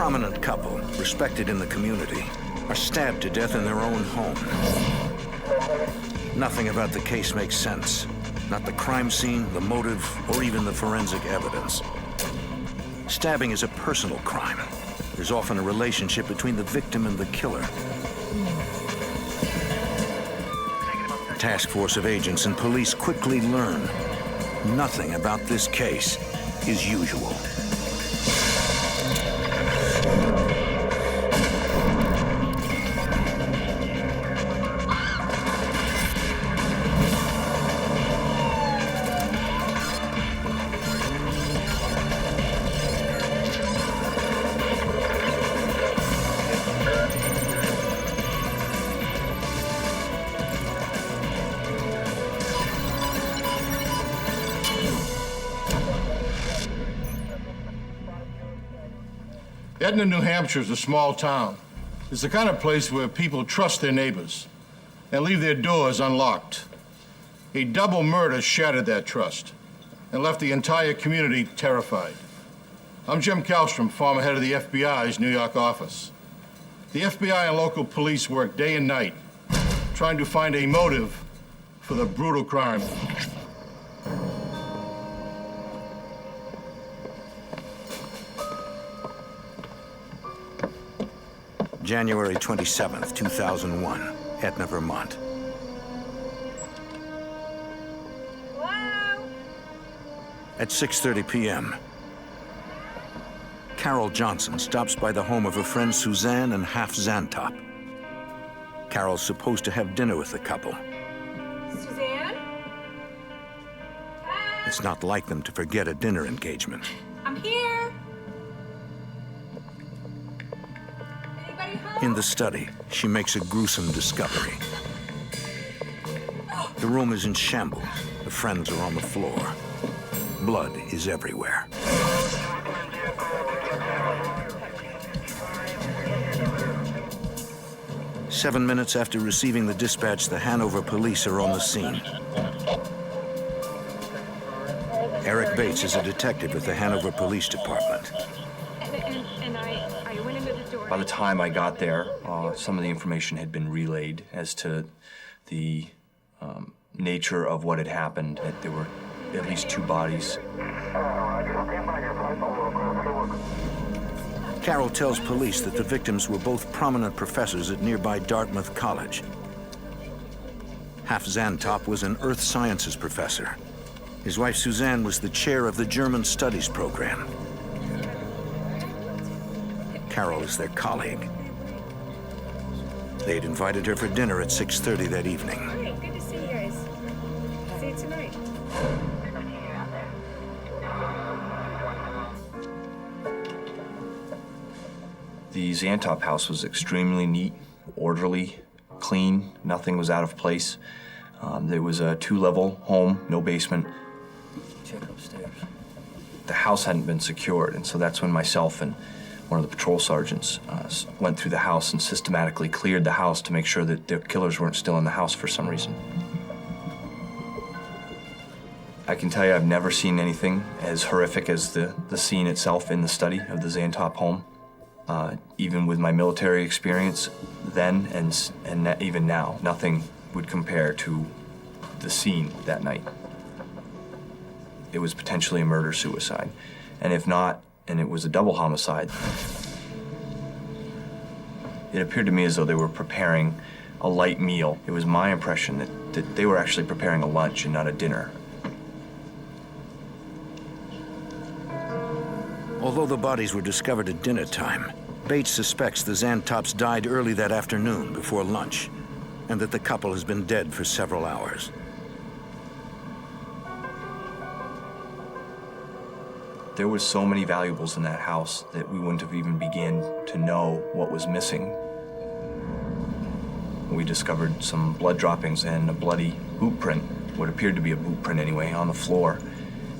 prominent couple, respected in the community, are stabbed to death in their own home. Nothing about the case makes sense. Not the crime scene, the motive, or even the forensic evidence. Stabbing is a personal crime. There's often a relationship between the victim and the killer. A task force of agents and police quickly learn nothing about this case is usual. Etna, New Hampshire is a small town. It's the kind of place where people trust their neighbors and leave their doors unlocked. A double murder shattered that trust and left the entire community terrified. I'm Jim Kallstrom, former head of the FBI's New York office. The FBI and local police work day and night trying to find a motive for the brutal crime. January 27th, 2001, Etna, Vermont. Hello? At 6:30 p.m., Carol Johnson stops by the home of her friend Suzanne and Half Zantop. Carol's supposed to have dinner with the couple. Suzanne? It's not like them to forget a dinner engagement. I'm here. In the study, she makes a gruesome discovery. The room is in shambles. The friends are on the floor. Blood is everywhere. Seven minutes after receiving the dispatch, the Hanover police are on the scene. Eric Bates is a detective with the Hanover Police Department. And I went into the door. By the time I got there, some of the information had been relayed as to the nature of what had happened. That there were at least 2 bodies. Carol tells police that the victims were both prominent professors at nearby Dartmouth College. Half Zantop was an earth sciences professor. His wife Suzanne was the chair of the German Studies program. Carol is their colleague. They'd invited her for dinner at 6:30 that evening. Hi, good to see you guys. See you tonight. The Zantop house was extremely neat, orderly, clean. Nothing was out of place. There was a 2-level home, no basement. Check upstairs. The house hadn't been secured, and so that's when myself and one of the patrol sergeants went through the house and systematically cleared the house to make sure that the killers weren't still in the house for some reason. I can tell you I've never seen anything as horrific as the scene itself in the study of the Zantop home. Even with my military experience then and even now, nothing would compare to the scene that night. It was potentially a murder-suicide. And if not, and it was a double homicide, it appeared to me as though they were preparing a light meal. It was my impression that they were actually preparing a lunch and not a dinner. Although the bodies were discovered at dinner time, Bates suspects the Zantops died early that afternoon before lunch, and that the couple has been dead for several hours. There were so many valuables in that house that we wouldn't have even begun to know what was missing. We discovered some blood droppings and a bloody boot print, what appeared to be a boot print anyway, on the floor.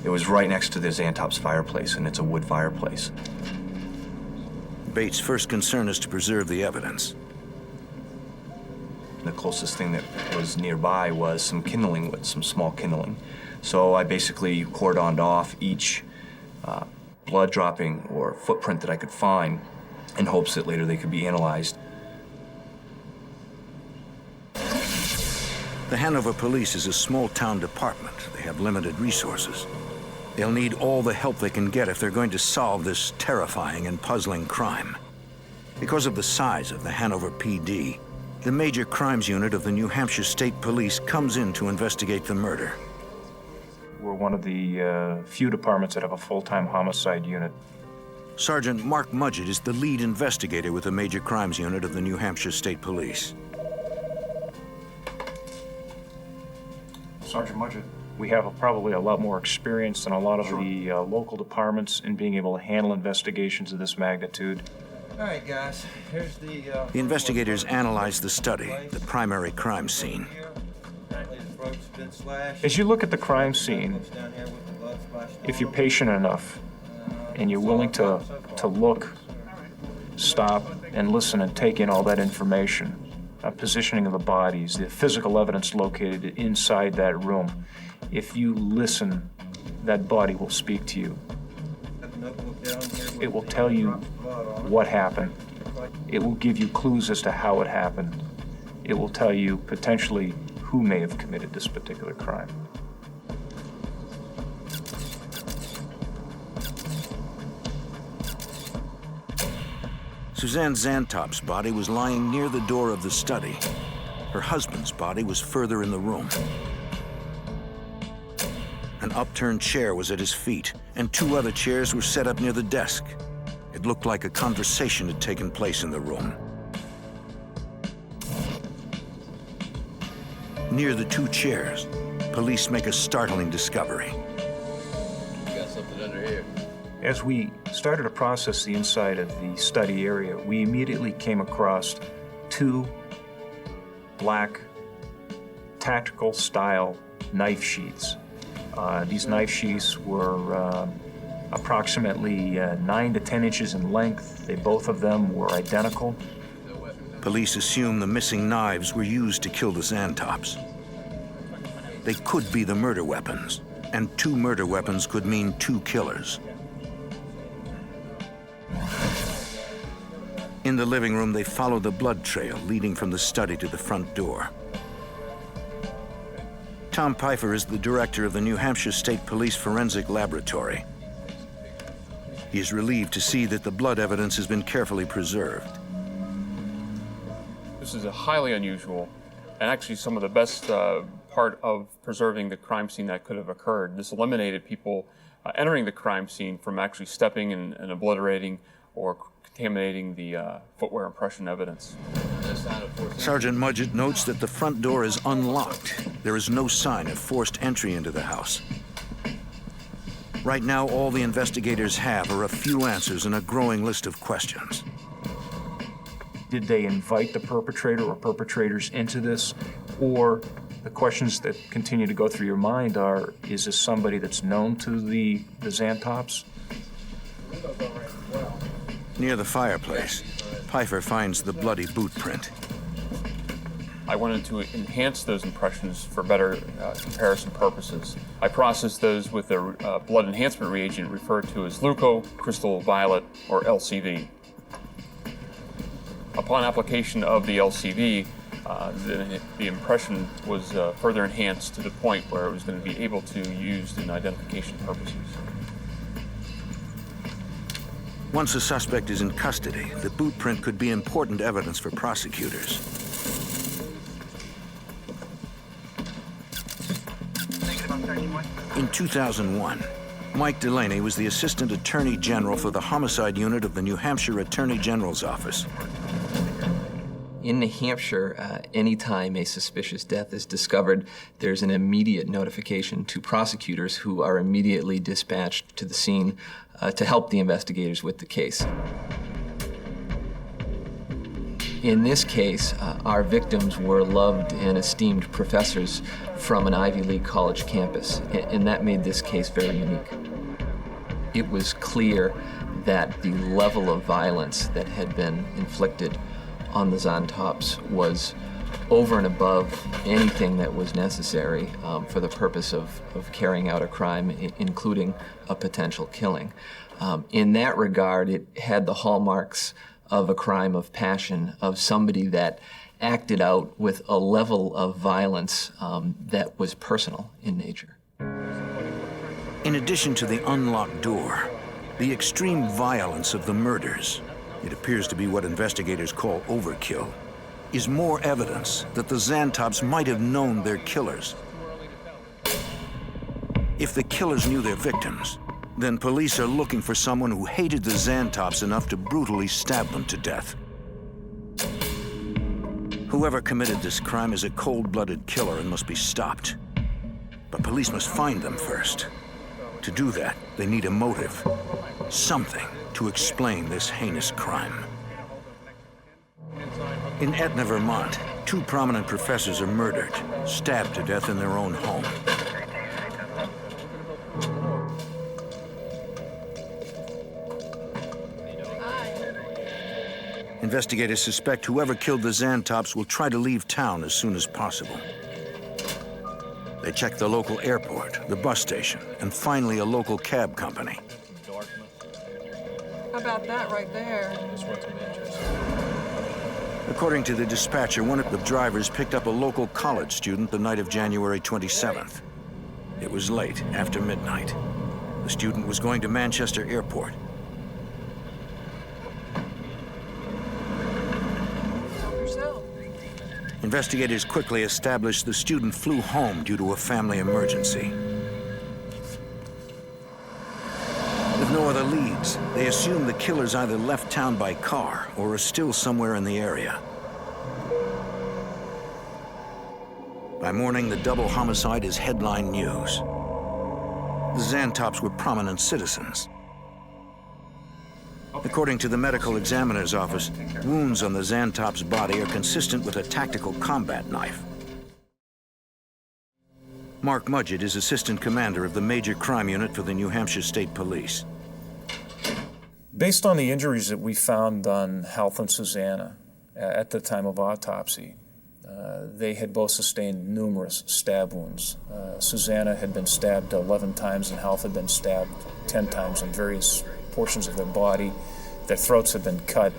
It was right next to the Zantop's fireplace, and it's a wood fireplace. Bates' first concern is to preserve the evidence. The closest thing that was nearby was some kindling wood, some small kindling. So I basically cordoned off each blood dropping or footprint that I could find in hopes that later they could be analyzed. The Hanover Police is a small-town department. They have limited resources. They'll need all the help they can get if they're going to solve this terrifying and puzzling crime. Because of the size of the Hanover PD, the Major Crimes Unit of the New Hampshire State Police comes in to investigate the murder. We're one of the few departments that have a full-time homicide unit. Sergeant Mark Mudgett is the lead investigator with the Major Crimes Unit of the New Hampshire State Police. Sergeant Mudgett, we have probably a lot more experience than a lot of the local departments in being able to handle investigations of this magnitude. All right, guys, here's the investigators analyze the study, the primary crime scene. As you look at the crime scene, if you're patient enough and you're willing to look, stop, and listen and take in all that information, positioning of the bodies, the physical evidence located inside that room, if you listen, that body will speak to you. It will tell you what happened. It will give you clues as to how it happened. It will tell you potentially who may have committed this particular crime. Susanne Zantop's body was lying near the door of the study. Her husband's body was further in the room. An upturned chair was at his feet, and two other chairs were set up near the desk. It looked like a conversation had taken place in the room. Near the two chairs, police make a startling discovery. got something under here. As we started to process the inside of the study area, we immediately came across two black tactical-style knife sheaths. These knife sheaths were approximately 9 to 10 inches in length. Both of them were identical. Police assume the missing knives were used to kill the Zantops. They could be the murder weapons, and two murder weapons could mean two killers. In the living room, they follow the blood trail leading from the study to the front door. Tom Pfeiffer is the director of the New Hampshire State Police Forensic Laboratory. He is relieved to see that the blood evidence has been carefully preserved. This is a highly unusual and actually some of the best part of preserving the crime scene that could have occurred. This eliminated people entering the crime scene from actually stepping and obliterating or contaminating the footwear impression evidence. Sergeant Mudgett notes that the front door is unlocked. There is no sign of forced entry into the house. Right now, all the investigators have are a few answers and a growing list of questions. Did they invite the perpetrator or perpetrators into this? Or the questions that continue to go through your mind are, is this somebody that's known to the Zantops? Near the fireplace, Pfeiffer finds the bloody boot print. I wanted to enhance those impressions for better comparison purposes. I processed those with a blood enhancement reagent referred to as leuco crystal violet, or LCV. Upon application of the LCV, the impression was further enhanced to the point where it was going to be able to be used in identification purposes. Once a suspect is in custody, the boot print could be important evidence for prosecutors. In 2001, Mike Delaney was the Assistant Attorney General for the Homicide Unit of the New Hampshire Attorney General's Office. In New Hampshire, anytime a suspicious death is discovered, there's an immediate notification to prosecutors who are immediately dispatched to the scene to help the investigators with the case. In this case, our victims were loved and esteemed professors from an Ivy League college campus, and that made this case very unique. It was clear that the level of violence that had been inflicted on the Zantops was over and above anything that was necessary for the purpose of carrying out a crime, including a potential killing. In that regard, it had the hallmarks of a crime of passion, of somebody that acted out with a level of violence that was personal in nature. In addition to the unlocked door, the extreme violence of the murders, it appears to be what investigators call overkill, is more evidence that the Zantops might have known their killers. If the killers knew their victims, then police are looking for someone who hated the Zantops enough to brutally stab them to death. Whoever committed this crime is a cold-blooded killer and must be stopped. But police must find them first. To do that, they need a motive, something to explain this heinous crime. In Etna, Vermont, 2 prominent professors are murdered, stabbed to death in their own home. Investigators suspect whoever killed the Zantops will try to leave town as soon as possible. They check the local airport, the bus station, and finally a local cab company. How about that right there? According to the dispatcher, one of the drivers picked up a local college student the night of January 27th. It was late, after midnight. The student was going to Manchester Airport. Investigators quickly established the student flew home due to a family emergency. With no other leads, they assume the killers either left town by car or are still somewhere in the area. By morning, the double homicide is headline news. The Zantops were prominent citizens. According to the medical examiner's office, wounds on the Zantop's body are consistent with a tactical combat knife. Mark Mudgett is assistant commander of the Major Crime Unit for the New Hampshire State Police. Based on the injuries that we found on Half and Susanne at the time of autopsy, they had both sustained numerous stab wounds. Susanne had been stabbed 11 times and Half had been stabbed 10 times in various portions of their body. Their throats had been cut.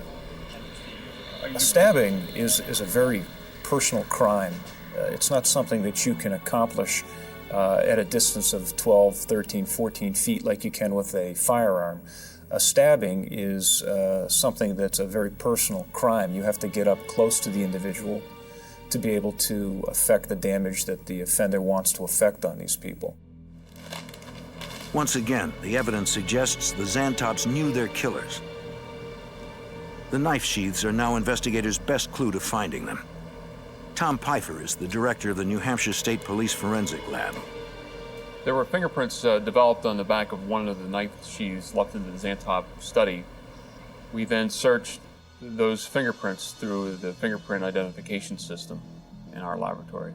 A stabbing is a very personal crime. It's not something that you can accomplish at a distance of 12, 13, 14 feet like you can with a firearm. A stabbing is something that's a very personal crime. You have to get up close to the individual to be able to affect the damage that the offender wants to affect on these people. Once again, the evidence suggests the Zantops knew their killers. The knife sheaths are now investigators' best clue to finding them. Tom Pfeiffer is the director of the New Hampshire State Police Forensic Lab. There were fingerprints developed on the back of one of the knife sheaths left in the Zantop study. We then searched those fingerprints through the fingerprint identification system in our laboratory.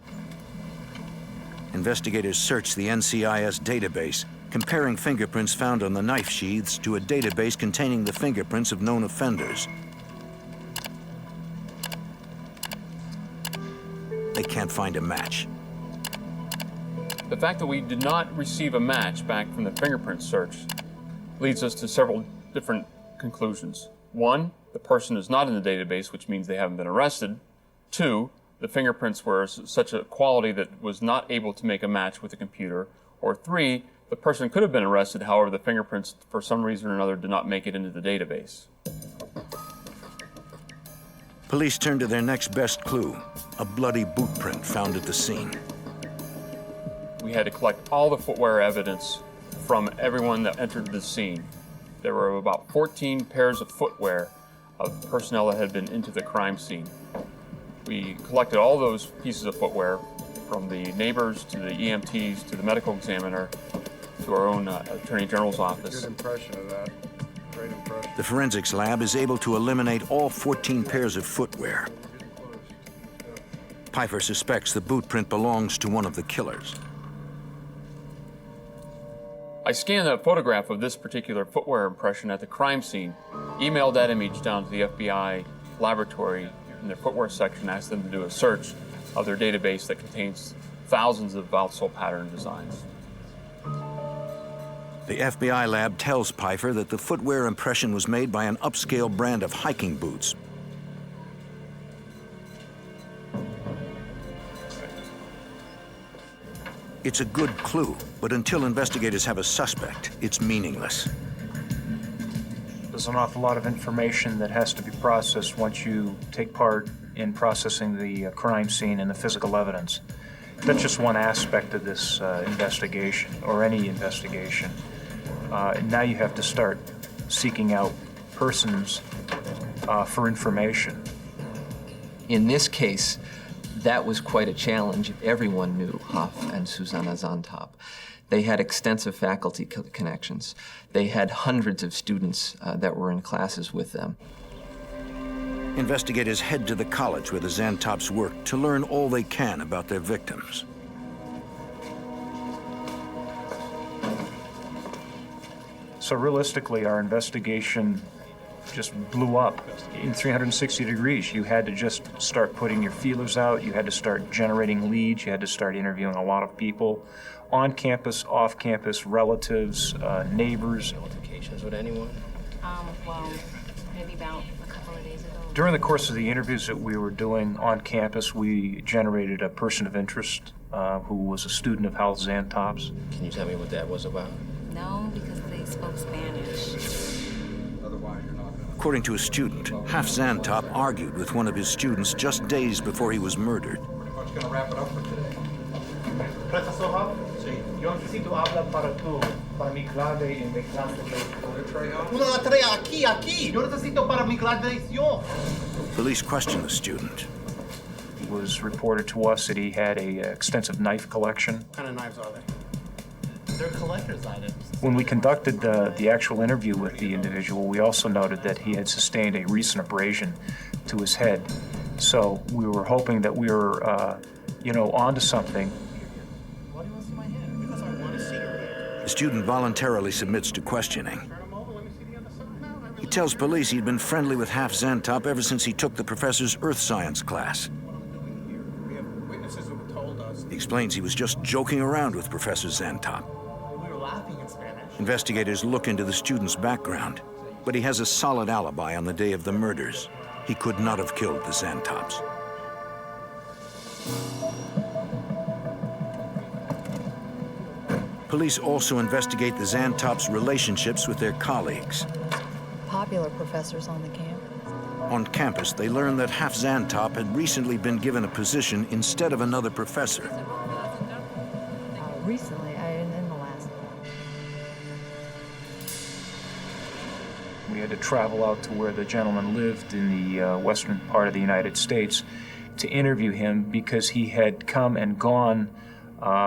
Investigators searched the NCIS database, comparing fingerprints found on the knife sheaths to a database containing the fingerprints of known offenders. They can't find a match. The fact that we did not receive a match back from the fingerprint search leads us to several different conclusions. One, the person is not in the database, which means they haven't been arrested. Two, the fingerprints were such a quality that was not able to make a match with the computer. Or three, the person could have been arrested, however, the fingerprints, for some reason or another, did not make it into the database. Police turned to their next best clue, a bloody boot print found at the scene. We had to collect all the footwear evidence from everyone that entered the scene. There were about 14 pairs of footwear of personnel that had been into the crime scene. We collected all those pieces of footwear from the neighbors to the EMTs to the medical examiner to our own Attorney General's office. Good impression of that. Great impression. The forensics lab is able to eliminate all 14 pairs of footwear. Pfeiffer suspects the boot print belongs to one of the killers. I scanned a photograph of this particular footwear impression at the crime scene, emailed that image down to the FBI laboratory in their footwear section, asked them to do a search of their database that contains thousands of outsole pattern designs. The FBI lab tells Pfeiffer that the footwear impression was made by an upscale brand of hiking boots. It's a good clue, but until investigators have a suspect, it's meaningless. There's an awful lot of information that has to be processed once you take part in processing the crime scene and the physical evidence. That's just one aspect of this investigation, or any investigation. Now you have to start seeking out persons for information. In this case, that was quite a challenge. Everyone knew Half and Susanne Zantop. They had extensive faculty connections. They had hundreds of students that were in classes with them. Investigators head to the college where the Zantops worked to learn all they can about their victims. So realistically, our investigation just blew up in 360 degrees. You had to just start putting your feelers out. You had to start generating leads. You had to start interviewing a lot of people on campus, off campus, relatives, neighbors. Altercations with anyone? Well, maybe about a couple of days ago. During the course of the interviews that we were doing on campus, we generated a person of interest who was a student of Half Zantop's. Can you tell me what that was about? No, because they spoke Spanish. According to a student, Half Zantop argued with one of his students just days before he was murdered. Going to wrap it up for today. Professor Half, yo necesito hablar para mi clave en mi clase de... Una tarea aquí. Yo necesito para mi graduación. Police questioned the student. It was reported to us that he had an extensive knife collection. What kind of knives are they? They're collector's items. When we conducted the actual interview with the individual, we also noted that he had sustained a recent abrasion to his head. So we were hoping that we were, onto something. Why do you want to see my hand? Because I want to see your hand. The student voluntarily submits to questioning. Turn them over. Let me see the other side. He tells police he'd been friendly with Half Zantop ever since he took the professor's earth science class. We have witnesses who told us He explains he was just joking around with Professor Zantop. we were laughing in Spanish. Investigators look into the student's background, but he has a solid alibi on the day of the murders. He could not have killed the Zantops. Police also investigate the Zantops' relationships with their colleagues. Popular professors on the campus. On campus, they learn that Half Zantop had recently been given a position instead of another professor. Recently, in the last. We had to travel out to where the gentleman lived in the western part of the United States to interview him because he had come and gone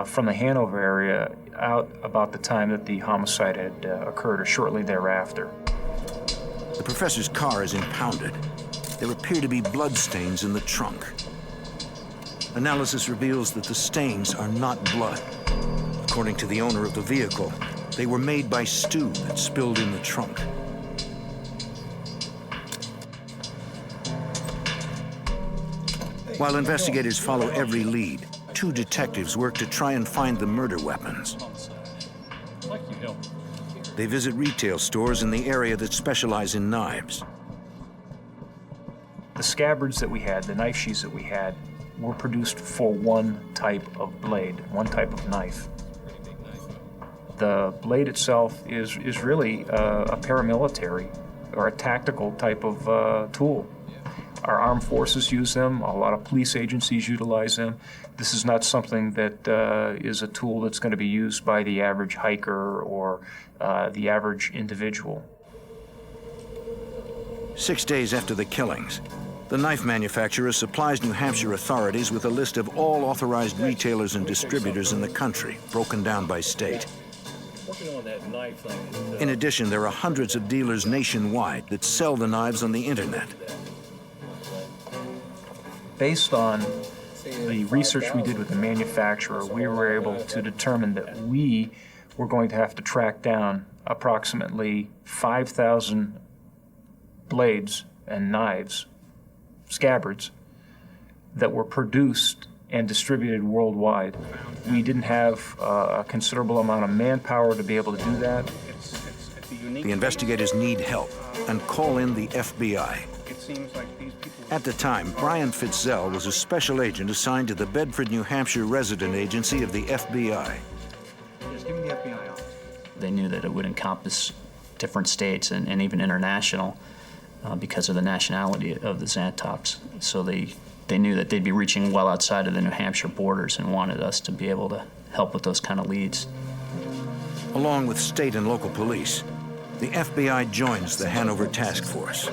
from the Hanover area out about the time that the homicide had occurred or shortly thereafter. The professor's car is impounded. There appear to be bloodstains in the trunk. Analysis reveals that the stains are not blood. According to the owner of the vehicle, they were made by stew that spilled in the trunk. While investigators follow every lead, two detectives work to try and find the murder weapons. They visit retail stores in the area that specialize in knives. The scabbards that we had, the knife sheaths that we had, were produced for one type of blade, one type of knife. The blade itself is really a paramilitary or a tactical type of tool. Our armed forces use them. A lot of police agencies utilize them. This is not something that is a tool that's going to be used by the average hiker or the average individual. 6 days after the killings, the knife manufacturer supplies New Hampshire authorities with a list of all authorized retailers and distributors in the country, broken down by state. In addition, there are hundreds of dealers nationwide that sell the knives on the internet. Based on the research we did with the manufacturer, we were able to determine that we were going to have to track down approximately 5,000 blades and knives, scabbards, that were produced and distributed worldwide. We didn't have a considerable amount of manpower to be able to do that. The investigators need help and call in the FBI. At the time, Brian Fitzell was a special agent assigned to the Bedford, New Hampshire resident agency of the FBI. They knew that it would encompass different states and even international because of the nationality of the Zantops. So they knew that they'd be reaching well outside of the New Hampshire borders and wanted us to be able to help with those kind of leads. Along with state and local police, the FBI joins the Hanover Task Force.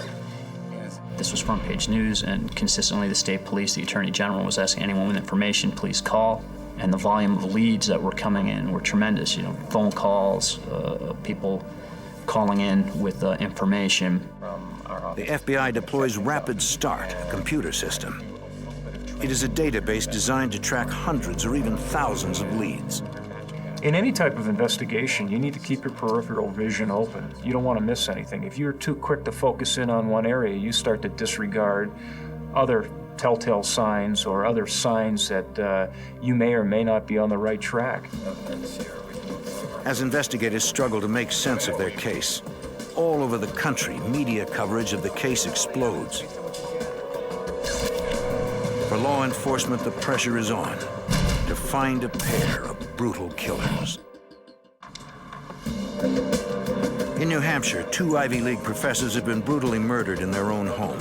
This was front page news, and consistently the state police, the attorney general, was asking anyone with information, please call. And the volume of leads that were coming in were tremendous. You know, phone calls, people calling in with information. The FBI deploys Rapid Start, a computer system. It is a database designed to track hundreds or even thousands of leads. In any type of investigation, you need to keep your peripheral vision open. You don't want to miss anything. If you're too quick to focus in on one area, you start to disregard other telltale signs or other signs that you may or may not be on the right track. As investigators struggle to make sense of their case, all over the country, media coverage of the case explodes. For law enforcement, the pressure is on to find a pair of brutal killers. In New Hampshire, 2 Ivy League professors have been brutally murdered in their own home.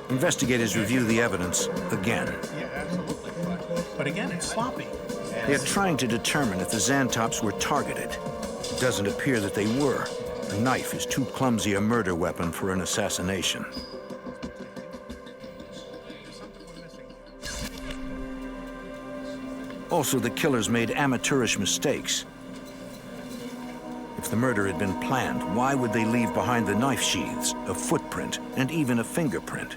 Investigators review the evidence again. Yeah, absolutely. But again, it's sloppy. They're trying to determine if the Zantops were targeted. It doesn't appear that they were. A knife is too clumsy a murder weapon for an assassination. Also, the killers made amateurish mistakes. If the murder had been planned, why would they leave behind the knife sheaths, a footprint, and even a fingerprint?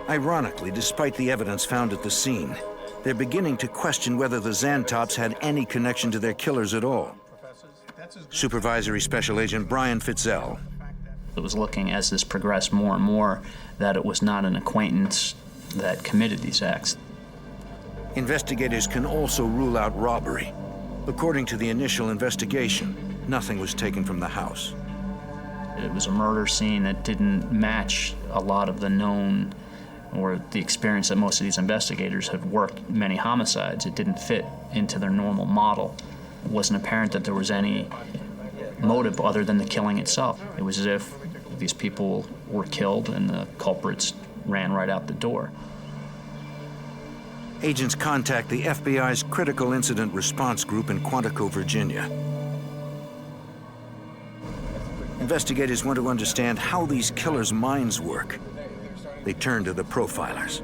Ironically, despite the evidence found at the scene, they're beginning to question whether the Zantops had any connection to their killers at all. Supervisory Special Agent Brian Fitzell. It was looking, as this progressed more and more, that it was not an acquaintance that committed these acts. Investigators can also rule out robbery. According to the initial investigation, nothing was taken from the house. It was a murder scene that didn't match a lot of the known or the experience that most of these investigators had worked many homicides. It didn't fit into their normal model. It wasn't apparent that there was any motive other than the killing itself. It was as if these people were killed and the culprits ran right out the door. Agents contact the FBI's Critical Incident Response Group in Quantico, Virginia. Investigators want to understand how these killers' minds work. They turn to the profilers.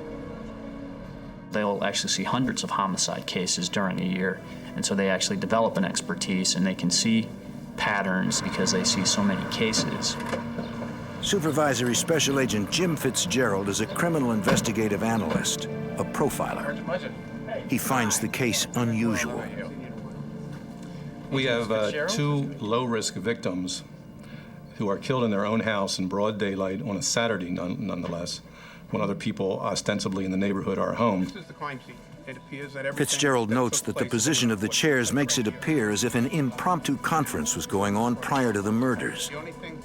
They'll actually see hundreds of homicide cases during a year, and so they actually develop an expertise, and they can see patterns because they see so many cases. Supervisory Special Agent Jim Fitzgerald is a criminal investigative analyst, a profiler. He finds the case unusual. We have 2 low-risk victims who are killed in their own house in broad daylight on a Saturday, nonetheless, when other people ostensibly in the neighborhood are home. This is the crime scene. It appears that Fitzgerald notes that the position of the chairs makes it appear as if an impromptu conference was going on prior to the murders. The only thing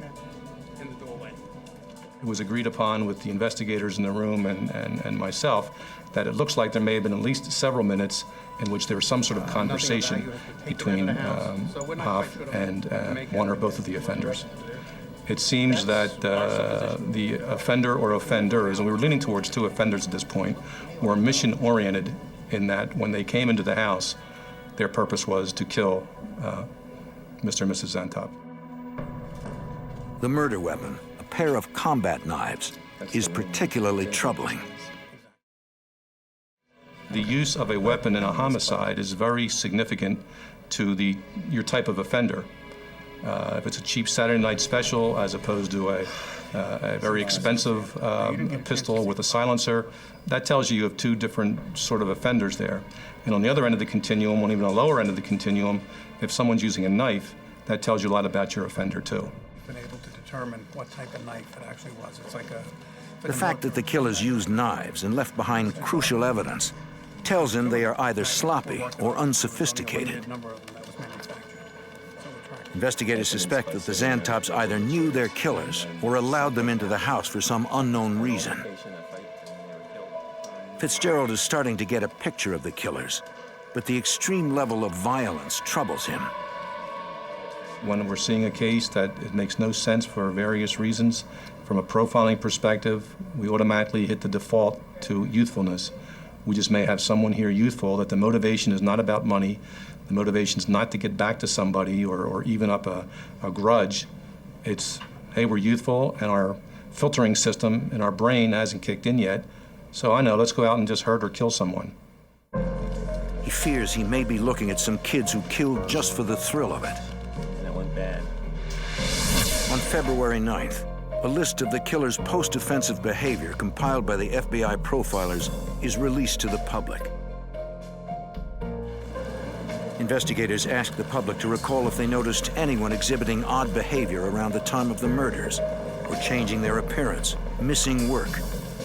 that's in the doorway. It was agreed upon with the investigators in the room and myself that it looks like there may have been at least several minutes in which there was some sort of conversation between Hoff and one or both of the offenders. It seems that the offender or offenders, and we were leaning towards 2 offenders at this point, were mission-oriented in that when they came into the house, their purpose was to kill Mr. and Mrs. Zantop. The murder weapon, a pair of combat knives, is particularly troubling. The use of a weapon in a homicide is very significant to your type of offender. If it's a cheap Saturday night special as opposed to a very expensive pistol with a silencer, that tells you have 2 different sort of offenders there. And on the other end of the continuum, on even a lower end of the continuum, if someone's using a knife, that tells you a lot about your offender too. been able to determine what type of knife it actually was. It's like a... The fact that the killers used knives and left behind crucial evidence tells him they are either sloppy or unsophisticated. Investigators suspect that the Zantops either knew their killers or allowed them into the house for some unknown reason. Fitzgerald is starting to get a picture of the killers, but the extreme level of violence troubles him. When we're seeing a case that it makes no sense for various reasons, from a profiling perspective, we automatically hit the default to youthfulness. We just may have someone here youthful, that the motivation is not about money, the motivation is not to get back to somebody or even up a grudge. It's, hey, we're youthful and our filtering system in our brain hasn't kicked in yet, so I know, let's go out and just hurt or kill someone. He fears he may be looking at some kids who killed just for the thrill of it. And that went bad. On February 9th, a list of the killer's post-offensive behavior compiled by the FBI profilers is released to the public. Investigators ask the public to recall if they noticed anyone exhibiting odd behavior around the time of the murders, or changing their appearance, missing work,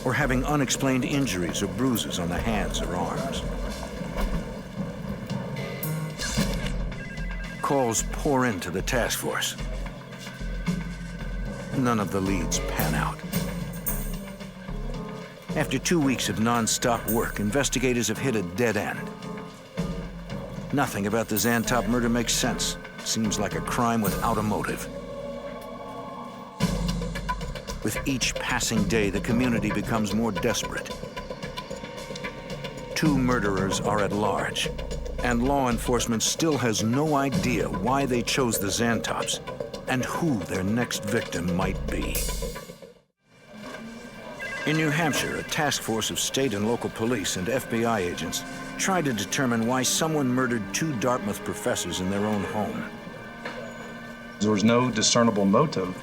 or having unexplained injuries or bruises on the hands or arms. Calls pour into the task force. None of the leads pan out. After 2 weeks of non-stop work, investigators have hit a dead end. Nothing about the Zantop murder makes sense. Seems like a crime without a motive. With each passing day, the community becomes more desperate. 2 murderers are at large, and law enforcement still has no idea why they chose the Zantops and who their next victim might be. In New Hampshire, a task force of state and local police and FBI agents tried to determine why someone murdered 2 Dartmouth professors in their own home. There was no discernible motive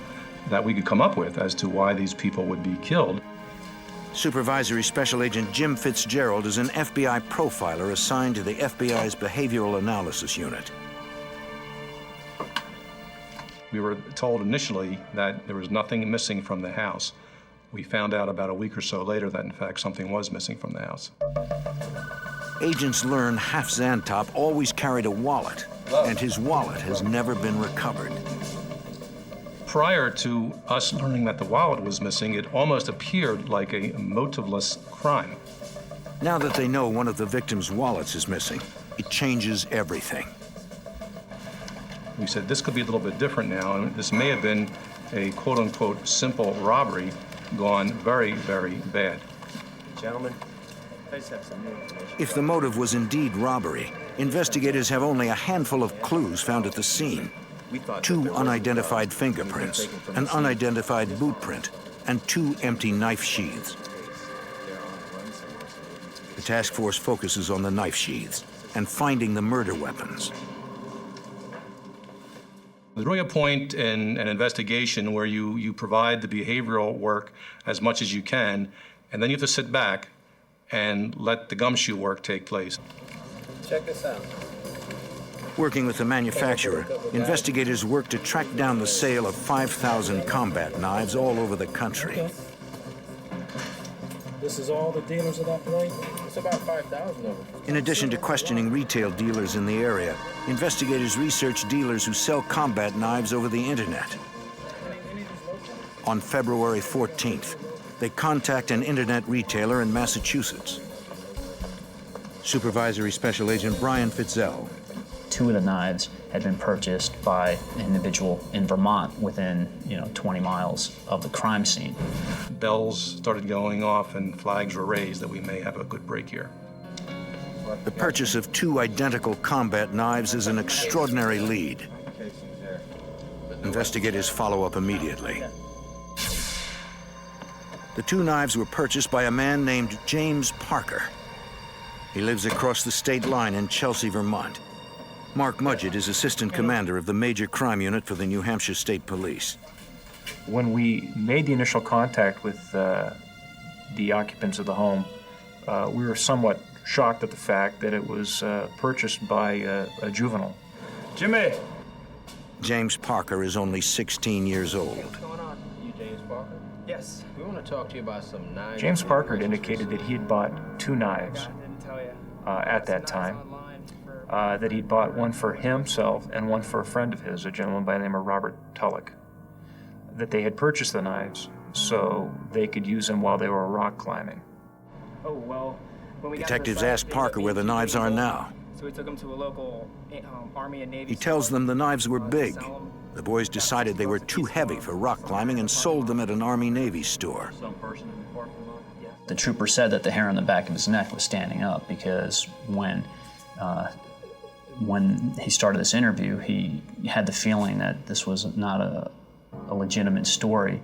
that we could come up with as to why these people would be killed. Supervisory Special Agent Jim Fitzgerald is an FBI profiler assigned to the FBI's Behavioral Analysis Unit. We were told initially that there was nothing missing from the house. We found out about a week or so later that, in fact, something was missing from the house. Agents learn Half Zantop always carried a wallet, and his wallet has never been recovered. Prior to us learning that the wallet was missing, it almost appeared like a motiveless crime. Now that they know one of the victims' wallets is missing, it changes everything. We said this could be a little bit different now, and this may have been a quote-unquote simple robbery gone very, very bad. Gentlemen, I just have some new information. If the motive was indeed robbery, investigators have only a handful of clues found at the scene. 2 unidentified fingerprints, an unidentified boot print, and 2 empty knife sheaths. The task force focuses on the knife sheaths and finding the murder weapons. There's really a point in an investigation where you provide the behavioral work as much as you can, and then you have to sit back and let the gumshoe work take place. Check this out. Working with the manufacturer, investigators work to track down the sale of 5,000 combat knives all over the country. This is all the dealers of that point? It's about 5,000 of them. In addition to questioning retail dealers in the area, investigators research dealers who sell combat knives over the internet. On February 14th, they contact an internet retailer in Massachusetts. Supervisory Special Agent Brian Fitzell. 2 of the knives had been purchased by an individual in Vermont within, 20 miles of the crime scene. Bells started going off and flags were raised that we may have a good break here. The purchase of 2 identical combat knives is an extraordinary lead. Investigators follow up immediately. The 2 knives were purchased by a man named James Parker. He lives across the state line in Chelsea, Vermont. Mark Mudgett is assistant commander of the Major Crime Unit for the New Hampshire State Police. When we made the initial contact with the occupants of the home, we were somewhat shocked at the fact that it was purchased by a juvenile. Jimmy! James Parker is only 16 years old. What's going on? You James Parker? Yes. We want to talk to you about some knives. James Parker had indicated that he had bought 2 knives at that time, that he'd bought one for himself and one for a friend of his, a gentleman by the name of Robert Tulloch, that they had purchased the knives so they could use them while they were rock climbing. Oh, well, when we got Detectives to the site, asked they Parker let where me the knives are now. So we took them to a local Army and Navy. He tells them the knives were big. The boys decided they were too heavy for rock climbing and sold them at an Army-Navy store. The trooper said that the hair on the back of his neck was standing up because when he started this interview, he had the feeling that this was not a legitimate story.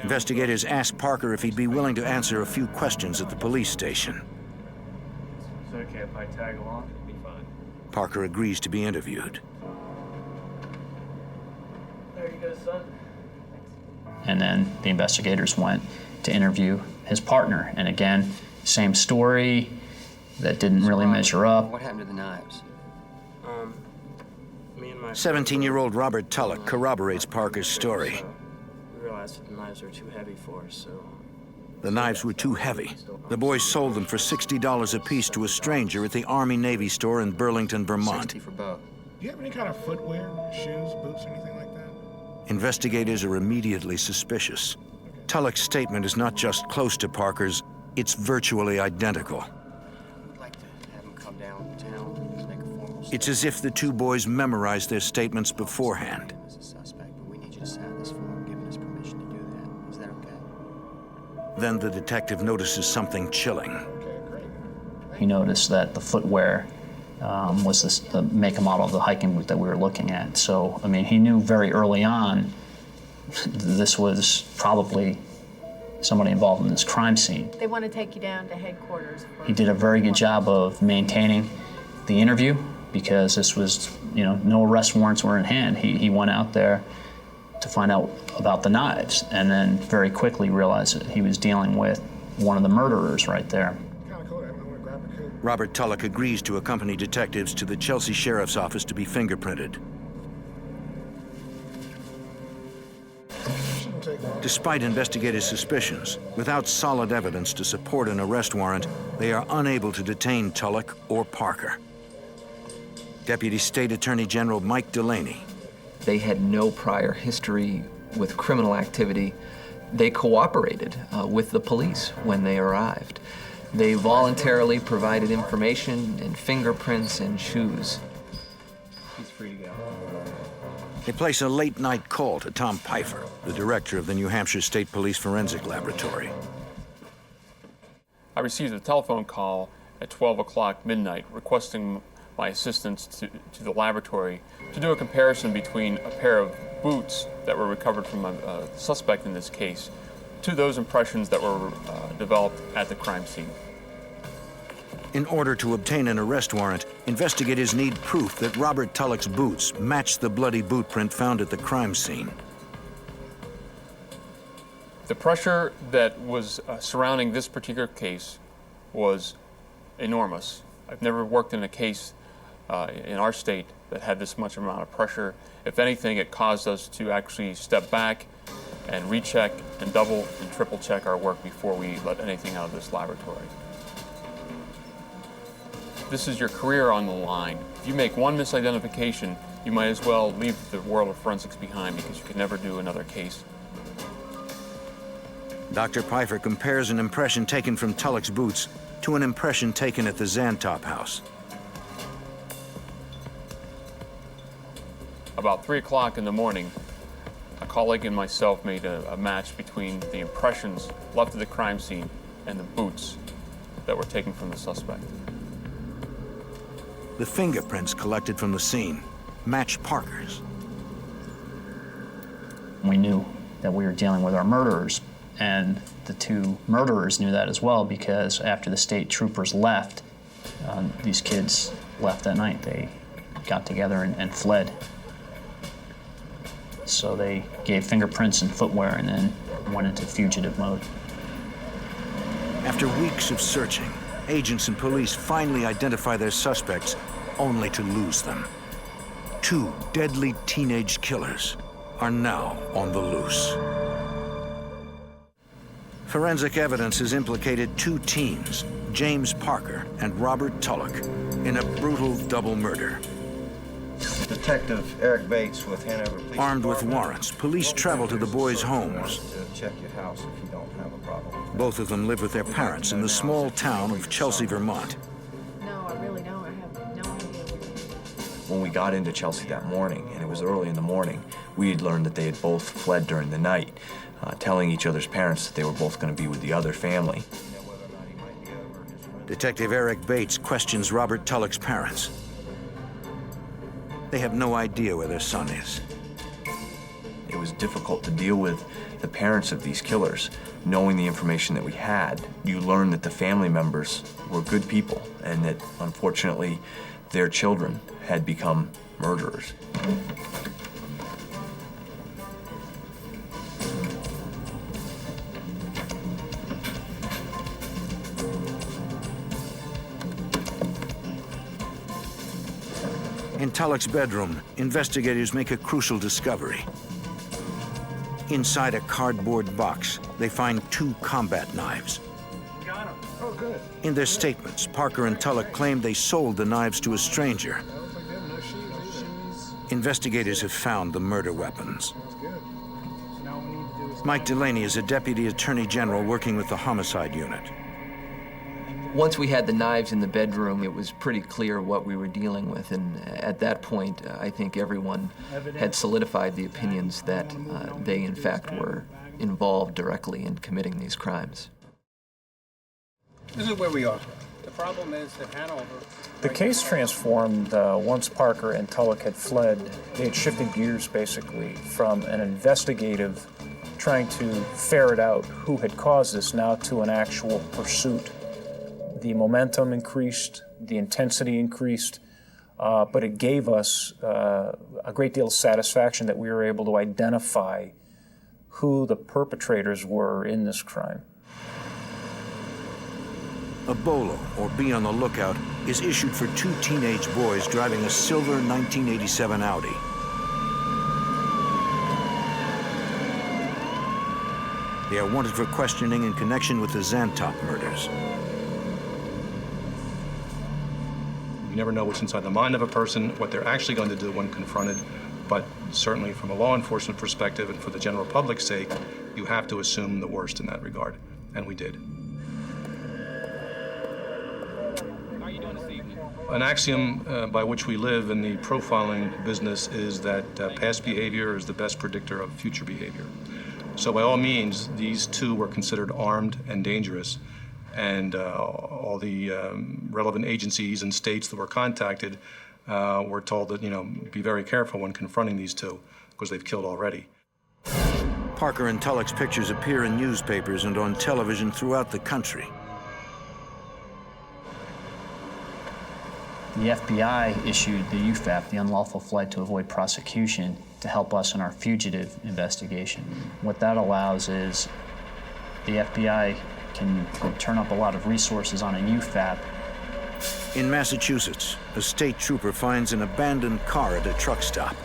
Investigators asked Parker if he'd be willing to answer a few questions at the police station. Is it okay if I tag along? It'd be fine. Parker agrees to be interviewed. There you go, son. And then the investigators went to interview his partner. And again, same story that didn't really measure up. What happened to the knives? Me and my 17-year-old Robert Tulloch corroborates Parker's story. We realized that the knives were too heavy for us, so The knives were too heavy. The boys sold them for $60 apiece to a stranger at the Army-Navy store in Burlington, Vermont. 60 for both. Do you have any kind of footwear, shoes, boots, anything like that? Investigators are immediately suspicious. Tulloch's statement is not just close to Parker's, it's virtually identical. I'd like to have him come downtown and make a formal It's as if the two boys memorized their statements beforehand. as a suspect, but we need you to sign this form giving us permission to do that. Is that okay? Then the detective notices something chilling. He noticed that the footwear was the make and model of the hiking boot that we were looking at. So, I mean, he knew very early on this was probably somebody involved in this crime scene. They want to take you down to headquarters. He did a very good job of maintaining the interview because this was, you know, no arrest warrants were in hand. He went out there to find out about the knives and then very quickly realized that he was dealing with one of the murderers right there. Robert Tulloch agrees to accompany detectives to the Chelsea Sheriff's Office to be fingerprinted. Despite investigators' suspicions, without solid evidence to support an arrest warrant, they are unable to detain Tulloch or Parker. Deputy State Attorney General Mike Delaney. They had no prior history with criminal activity. They cooperated with the police when they arrived. They voluntarily provided information and fingerprints and shoes. he's free to go. They place a late-night call to Tom Pfeiffer, the director of the New Hampshire State Police Forensic Laboratory. I received a telephone call at 12 o'clock midnight requesting my assistance to the laboratory to do a comparison between a pair of boots that were recovered from a suspect in this case to those impressions that were developed at the crime scene. In order to obtain an arrest warrant, investigators need proof that Robert Tulloch's boots matched the bloody boot print found at the crime scene. The pressure that was surrounding this particular case was enormous. I've never worked in a case in our state that had this much amount of pressure. If anything, it caused us to actually step back and recheck and double and triple check our work before we let anything out of this laboratory. This is your career on the line. If you make one misidentification, you might as well leave the world of forensics behind because you could never do another case. Dr. Pfeiffer compares an impression taken from Tulloch's boots to an impression taken at the Zantop house. About 3 o'clock in the morning, a colleague and myself made a match between the impressions left at the crime scene and the boots that were taken from the suspect. The fingerprints collected from the scene match Parker's. We knew that we were dealing with our murderers, and the two murderers knew that as well because after the state troopers left, these kids left that night. They got together and fled. So they gave fingerprints and footwear and then went into fugitive mode. After weeks of searching, agents and police finally identify their suspects, only to lose them. Two deadly teenage killers are now on the loose. Forensic evidence has implicated two teens, James Parker and Robert Tulloch, in a brutal double murder. Detective Eric Bates with Hanover Police Armed with Department. warrants, police travel to the boys' homes. To check your house if you don't have a problem. Both of them live with their parents in the small town of Chelsea, Vermont. No, I really don't. I have no idea. When we got into Chelsea that morning, and it was early in the morning, we had learned that they had both fled during the night, telling each other's parents that they were both going to be with the other family. Detective Eric Bates questions Robert Tulloch's parents. They have no idea where their son is. It was difficult to deal with the parents of these killers. Knowing the information that we had, you learn that the family members were good people and that, unfortunately, their children had become murderers. In Tulloch's bedroom, investigators make a crucial discovery. Inside a cardboard box, they find two combat knives. Got him. Oh, good. In their statements, Parker and Tulloch claimed they sold the knives to a stranger. Investigators have found the murder weapons. Mike Delaney is a deputy attorney general working with the homicide unit. Once we had the knives in the bedroom, it was pretty clear what we were dealing with, and at that point, I think everyone had solidified the opinions that they, in fact, were involved directly in committing these crimes. This is where we are. The problem is that Hanover... The case transformed once Parker and Tulloch had fled. They had shifted gears, basically, from an investigative trying to ferret out who had caused this now to an actual pursuit. The momentum increased, the intensity increased, but it gave us a great deal of satisfaction that we were able to identify who the perpetrators were in this crime. A bolo, or be on the lookout, is issued for two teenage boys driving a silver 1987 Audi. They are wanted for questioning in connection with the Zantop murders. You never know what's inside the mind of a person, what they're actually going to do when confronted, but certainly from a law enforcement perspective and for the general public's sake, you have to assume the worst in that regard, and we did. An axiom by which we live in the profiling business is that past behavior is the best predictor of future behavior. So by all means, these two were considered armed and dangerous, and all the relevant agencies and states that were contacted were told that, be very careful when confronting these two, because they've killed already. Parker and Tulloch's pictures appear in newspapers and on television throughout the country. The FBI issued the UFAP, the unlawful flight to avoid prosecution, to help us in our fugitive investigation. What that allows is the FBI can turn up a lot of resources on a UFAP. In Massachusetts, a state trooper finds an abandoned car at a truck stop.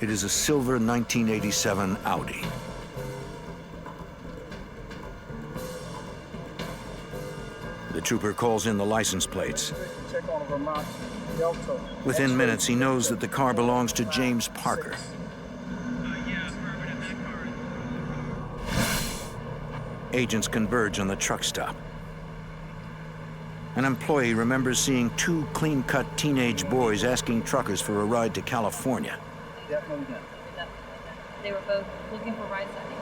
It is a silver 1987 Audi. The trooper calls in the license plates. Within minutes, he knows that the car belongs to James Parker. Agents converge on the truck stop. An employee remembers seeing two clean-cut teenage boys asking truckers for a ride to California. They were both looking for rides, I think.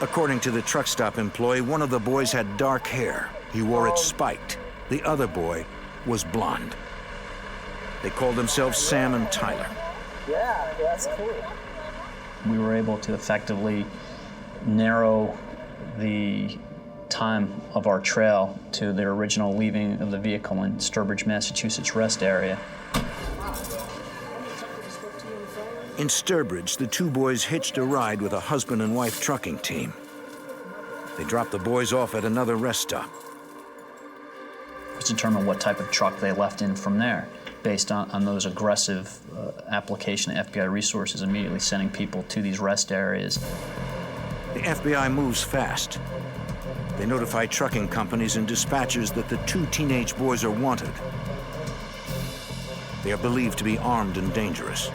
According to the truck stop employee, one of the boys had dark hair. He wore it spiked. The other boy was blonde. They called themselves Sam and Tyler. Yeah, that's cool. We were able to effectively narrow the time of our trail to their original leaving of the vehicle in Sturbridge, Massachusetts rest area. In Sturbridge, the two boys hitched a ride with a husband and wife trucking team. They dropped the boys off at another rest stop. to determine what type of truck they left in from there, based on those aggressive application of FBI resources, immediately sending people to these rest areas. The FBI moves fast. They notify trucking companies and dispatchers that the 2 teenage boys are wanted. They are believed to be armed and dangerous.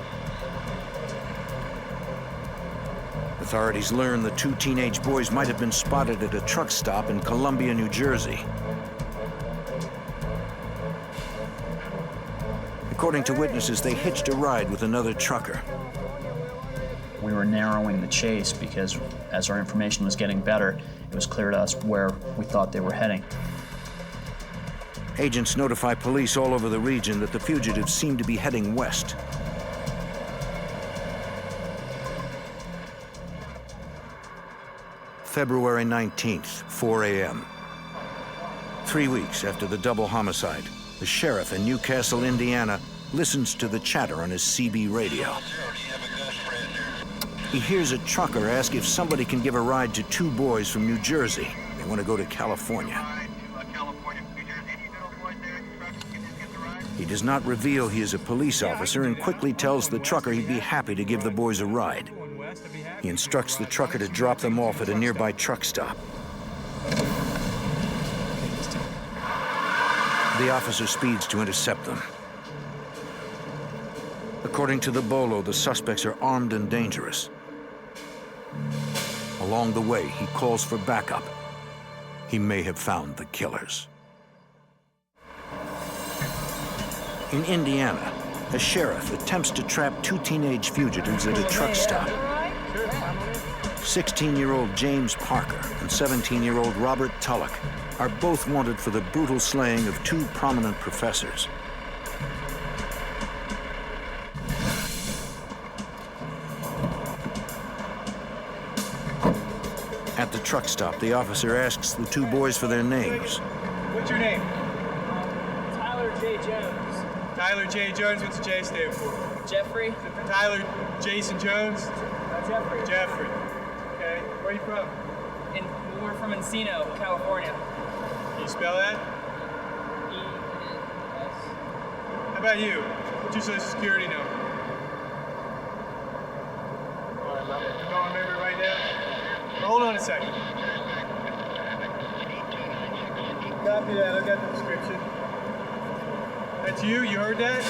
Authorities learn the 2 teenage boys might have been spotted at a truck stop in Columbia, New Jersey. According to witnesses, they hitched a ride with another trucker. We were narrowing the chase because as our information was getting better, it was clear to us where we thought they were heading. Agents notify police all over the region that the fugitives seem to be heading west. February 19th, 4 a.m. 3 weeks after the double homicide, the sheriff in Newcastle, Indiana, listens to the chatter on his CB radio. He hears a trucker ask if somebody can give a ride to 2 boys from New Jersey. They want to go to California. He does not reveal he is a police officer and quickly tells the trucker he'd be happy to give the boys a ride. He instructs the trucker to drop them off at a nearby truck stop. The officer speeds to intercept them. According to the bolo, the suspects are armed and dangerous. Along the way, he calls for backup. He may have found the killers. In Indiana, a sheriff attempts to trap 2 teenage fugitives at a truck stop. 16-year-old James Parker and 17-year-old Robert Tulloch are both wanted for the brutal slaying of 2 prominent professors. At the truck stop, the officer asks the 2 boys for their names. What's your name? Tyler J. Jones. Tyler J. Jones. What's the J stand for? Jeffrey. Tyler Jason Jones. Jeffrey. Jeffrey. Okay. Where are you from? We're from Encino, California. Can you spell that? E-N-S. How about you? What's your social security number? You don't remember it right now? Well, hold on a second. Copy that. Look at the description. That's you? You heard that?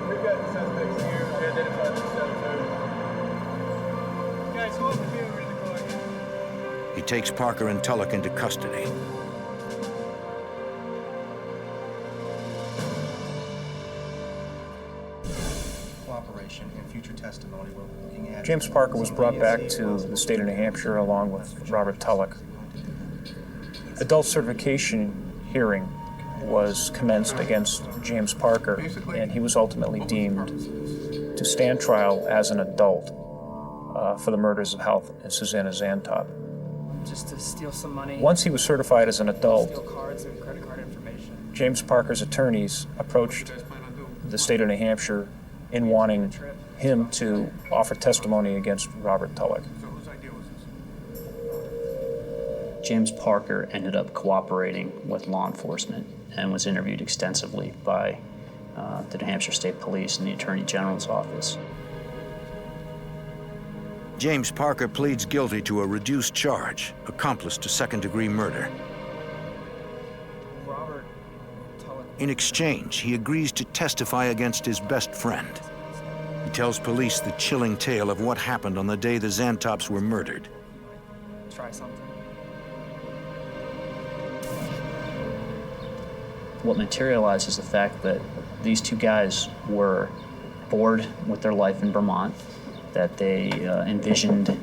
We've got the suspects here. We identified themselves. Guys, hold the view over in the car. He takes Parker and Tulloch into custody. Cooperation and future testimony we're looking at. James Parker was brought back to the state of New Hampshire along with Robert Tulloch. Adult certification hearing was commenced against James Parker, and he was ultimately deemed to stand trial as an adult for the murders of Half and Susanne Zantop. Just to steal some money. Once he was certified as an adult, Steal cards and credit card information. James Parker's attorneys approached the state of New Hampshire in wanting him to offer testimony against Robert Tulloch. James Parker ended up cooperating with law enforcement and was interviewed extensively by the New Hampshire State Police and the Attorney General's office. James Parker pleads guilty to a reduced charge, accomplice to second-degree murder. In exchange, he agrees to testify against his best friend. He tells police the chilling tale of what happened on the day the Zantops were murdered. Try something. What materialized is the fact that these 2 guys were bored with their life in Vermont, that they envisioned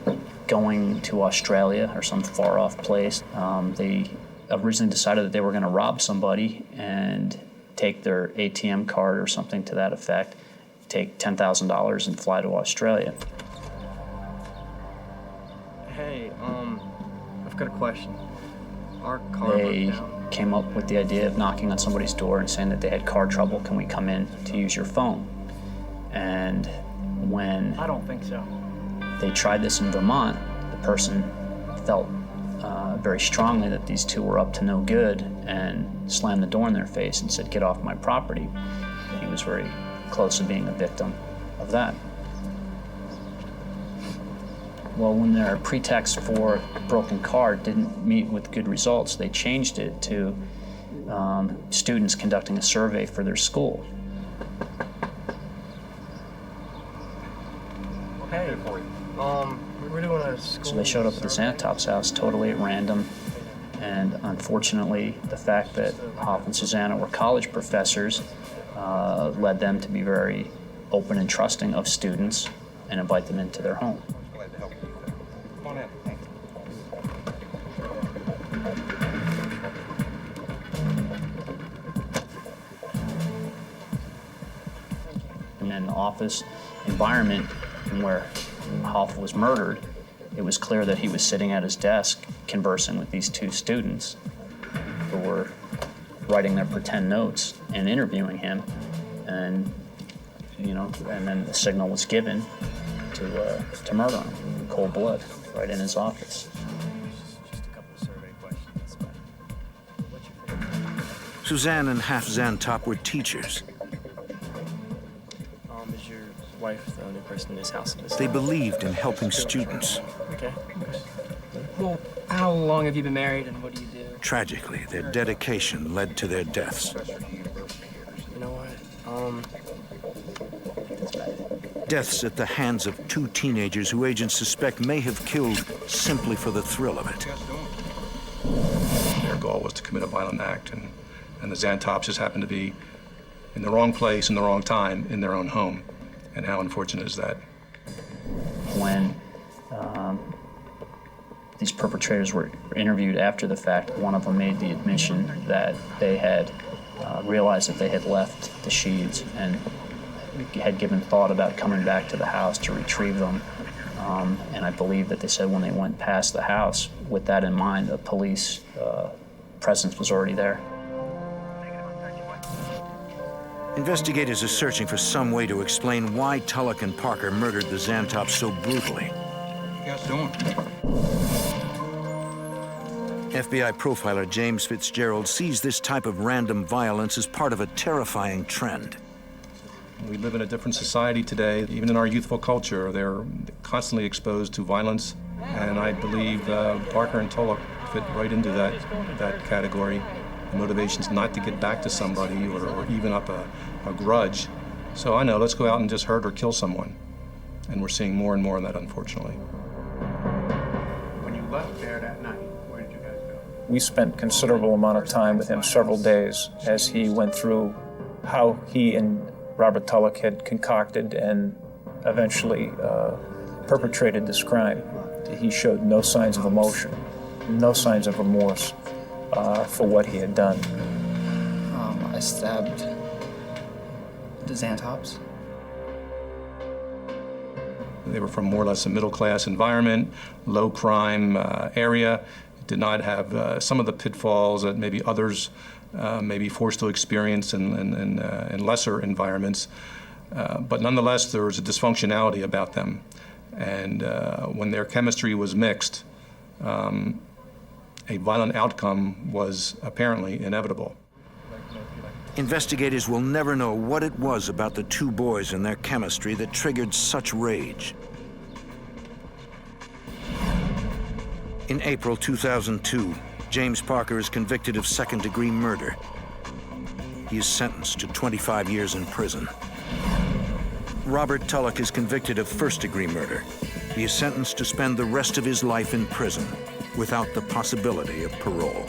going to Australia or some far-off place. They originally decided that they were going to rob somebody and take their ATM card or something to that effect, take $10,000 and fly to Australia. Hey, I've got a question. Our car They broke down. came up with the idea of knocking on somebody's door and saying that they had car trouble, can we come in to use your phone? And when I don't think so. they tried this in Vermont, the person felt very strongly that these two were up to no good and slammed the door in their face and said, "Get off my property." He was very close to being a victim of that. Well, when their pretext for broken car didn't meet with good results, they changed it to students conducting a survey for their school. Hey, we're doing a school. So they showed up at the Zantop's house totally at random, and unfortunately, the fact that Half and Susanne were college professors led them to be very open and trusting of students and invite them into their home. Come on in. And in the office environment where Half was murdered, it was clear that he was sitting at his desk conversing with these two students who were writing their pretend notes and interviewing him, and and then the signal was given to murder him in cold blood right in his office. Susanne and Half Zantop were teachers. Is your wife the only person in this house? They believed in helping students. Okay. Well, how long have you been married and what do you do? Tragically, their dedication led to their deaths. You know what? Deaths at the hands of two teenagers who agents suspect may have killed simply for the thrill of it. Their goal was to commit a violent act, and the Zantops just happened to be in the wrong place, in the wrong time, in their own home. And how unfortunate is that? When these perpetrators were interviewed after the fact, one of them made the admission that they had realized that they had left the sheaths and had given thought about coming back to the house to retrieve them. And I believe that they said when they went past the house, with that in mind, the police presence was already there. Investigators are searching for some way to explain why Tulloch and Parker murdered the Zantops so brutally. FBI profiler James Fitzgerald sees this type of random violence as part of a terrifying trend. We live in a different society today. Even in our youthful culture, they're constantly exposed to violence. And I believe Parker and Tulloch fit right into that category. The motivation's not to get back to somebody or even up a grudge. So I know, let's go out and just hurt or kill someone. And we're seeing more and more of that, unfortunately. When you left there that night, where did you guys go? We spent considerable amount of time with him, several days, as he went through how he and Robert Tulloch had concocted and eventually perpetrated this crime. He showed no signs of emotion, no signs of remorse for what he had done. I stabbed the Zantops. They were from more or less a middle-class environment, low-crime area. It did not have some of the pitfalls that maybe others may be forced to experience in lesser environments. But nonetheless, there was a dysfunctionality about them. And when their chemistry was mixed, a violent outcome was apparently inevitable. Investigators will never know what it was about the two boys and their chemistry that triggered such rage. In April 2002, James Parker is convicted of second-degree murder. He is sentenced to 25 years in prison. Robert Tulloch is convicted of first-degree murder. He is sentenced to spend the rest of his life in prison without the possibility of parole.